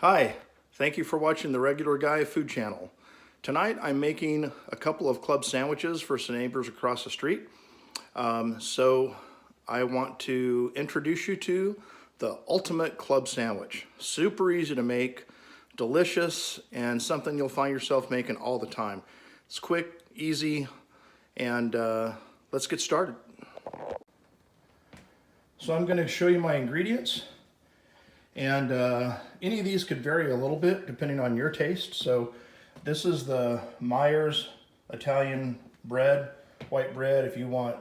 Hi, thank you for watching the Regular Guy Food Channel. Tonight I'm making a couple of club sandwiches for some neighbors across the street. So I want to introduce you to the ultimate club sandwich. Super easy to make, delicious, and something you'll find yourself making all the time. It's quick, easy, and let's get started. So I'm going to show you my ingredients. And any of these could vary a little bit depending on your taste. So this is the Myers Italian bread, white bread. If you want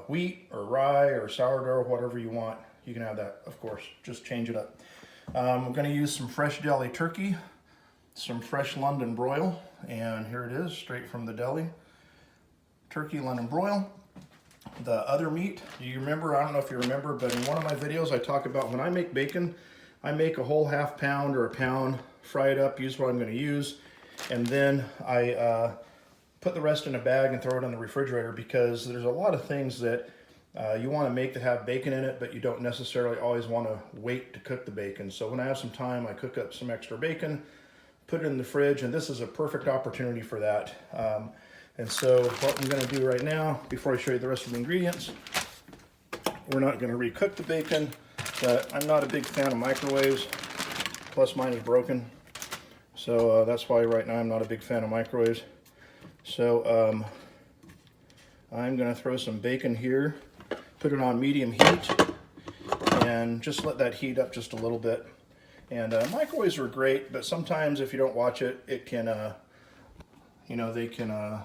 wheat or rye or sourdough, whatever you want, you can have that, of course. Just change it up. I'm going to use some fresh deli turkey, some fresh London broil, and here it is, straight from the deli. Turkey London broil. The other meat, do you remember? I don't know if you remember, but in one of my videos I talk about when I make bacon, I make a whole half pound or a pound, fry it up, use what I'm going to use, and then I put the rest in a bag and throw it in the refrigerator, because there's a lot of things that you want to make that have bacon in it, but you don't necessarily always want to wait to cook the bacon. So when I have some time, I cook up some extra bacon, put it in the fridge, and this is a perfect opportunity for that. And so what I'm going to do right now, before I show you the rest of the ingredients, we're not going to recook the bacon, but I'm not a big fan of microwaves, plus mine is broken. So that's why right now I'm not a big fan of microwaves. So I'm going to throw some bacon here, put it on medium heat, and just let that heat up just a little bit. And microwaves are great, but sometimes if you don't watch it, it can, they can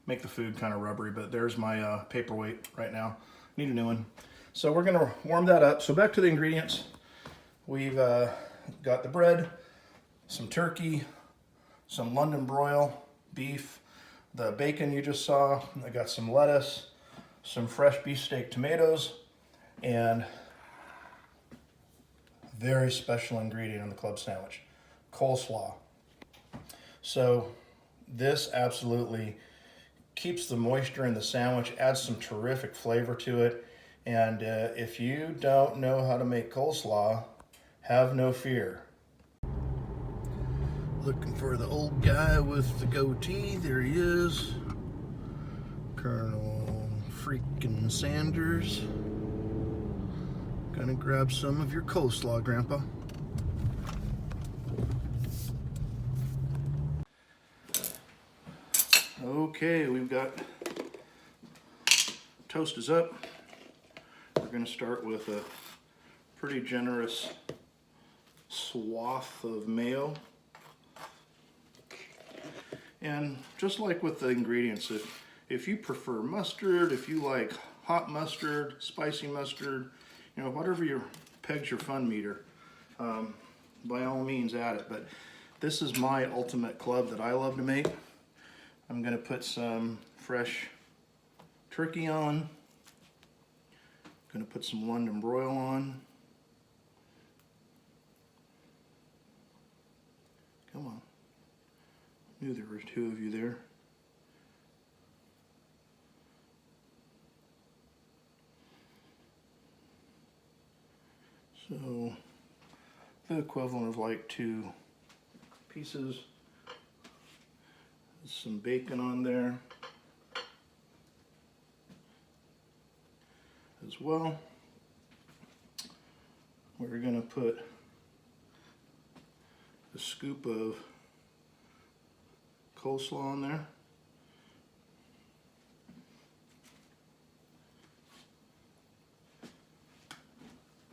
make the food kind of rubbery. But there's my paperweight right now. Need a new one. So we're going to warm that up. So back to the ingredients. We've got the bread, some turkey, some London broil beef, the bacon you just saw. I got some lettuce, some fresh beefsteak tomatoes, and a very special ingredient in the club sandwich, coleslaw. So this absolutely keeps the moisture in the sandwich, adds some terrific flavor to it. And if you don't know how to make coleslaw, have no fear. Looking for the old guy with the goatee. There he is. Colonel freaking Sanders. Gonna grab some of your coleslaw, Grandpa. Okay, we've got toast is up. We're going to start with a pretty generous swath of mayo. And just like with the ingredients, if you prefer mustard, if you like hot mustard, spicy mustard, whatever pegs your fun meter, by all means add it. But this is my ultimate club that I love to make. I'm going to put some fresh turkey on. Going to put some London broil on. Come on. Knew there were two of you there. So the equivalent of like 2 pieces. Some bacon on there as well. We're going to put a scoop of coleslaw on there.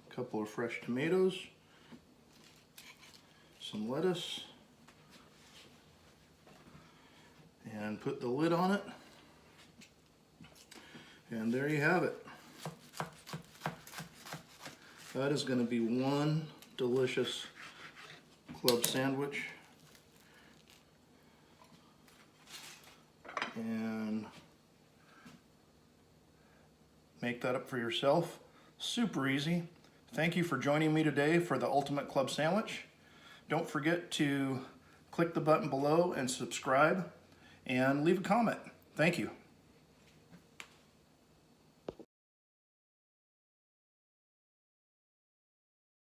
A couple of fresh tomatoes, some lettuce, and put the lid on it, and there you have it. That is going to be one delicious club sandwich. And make that up for yourself. Super easy. Thank you for joining me today for the ultimate club sandwich. Don't forget to click the button below and subscribe, and leave a comment. Thank you.